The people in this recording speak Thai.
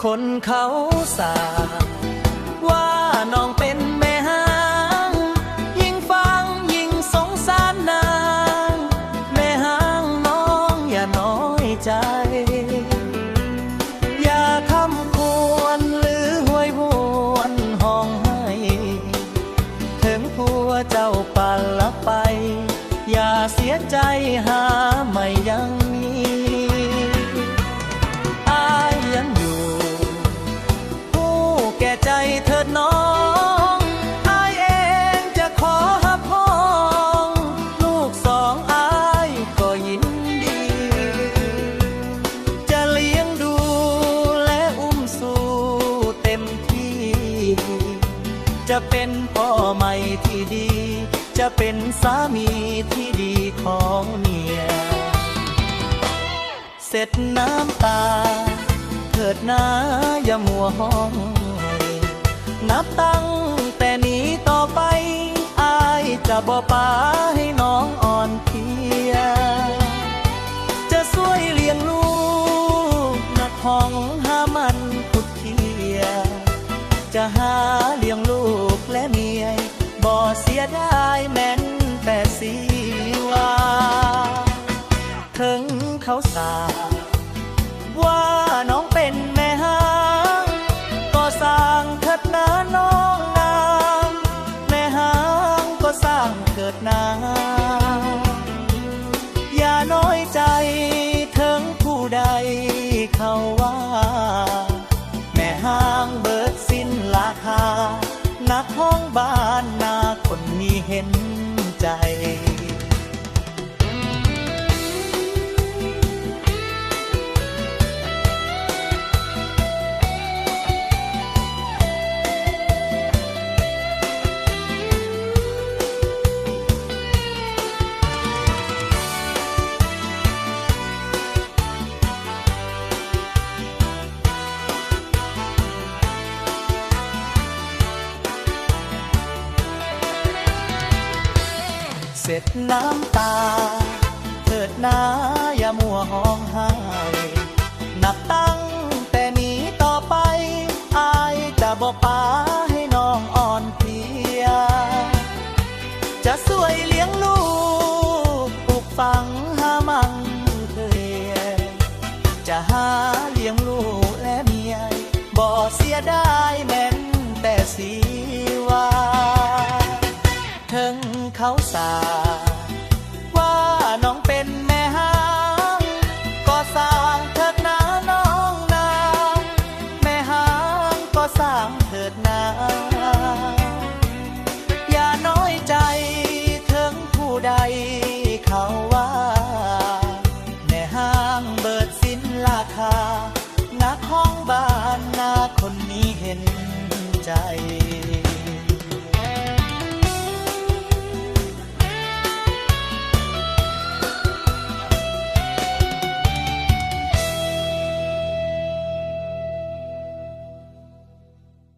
คนเขาสาว่าน้องเป็นแม่ห้างยิ่งฟังยิ่งสงสารนางแม่ห้างน้องอย่าน้อยใจอย่าคำควรหรือห้วยหวนห้องให้ถึงผัวเจ้าปันละไปอย่าเสียใจหาไม่ยังมีอายยังอยู่ผู้แก่ใจเถิดน้องอายเองจะขอหับห้องลูกสองอายก็ยินดีจะเลี้ยงดูและอุ้มสู่เต็มที่จะเป็นพ่อใหม่ที่ดีจะเป็นสามีที่ดีของเมียเสร็จน้ำตาเถิดนาอย่ามัวห้องนับตั้งแต่นี้ต่อไปอายจะบ่ปาให้น้องอ่อนเพลียจะช่วยเลี้ยงลูกนักห้องหามันพุดเทียจะหาเลี้ยงลูกและเมียบ่เสียดายแม้นแต่สีว่าถึงเขาสาว่าน้องเป็นแม่ห้างก็สร้างเถิดนาน้องนางแม่ห้างก็สร้างเถิดนาอย่าน้อยใจถึงผู้ใดเขาว่าแม่ห้างเบิดสิ้นราคานักห้องบ้านนาคนนี้เห็นใจเสร็จน้ำตาเถิดนาอย่ามัวห้องไห้นับตั้งแต่นี้ต่อไปอายจะบ่ปาให้น้องอ่อนเพลียจะช่วยเลี้ยงลูกปลูกฝังหามั่งเกลียจะหาเลี้ยงลูกและเมียบ่เสียดายแม้นแต่สีว่าถึงเขาสาว่าน้องเป็นแม่ห้างก็สร้างเถิดนาน้องนางแม่ห้างก็สร้างเถิดนาอย่าน้อยใจถึงผู้ใดเขาว่าแม่ห้างเบิดสิ้นราคานักห้องบ้านนาคนนี้เห็นใจ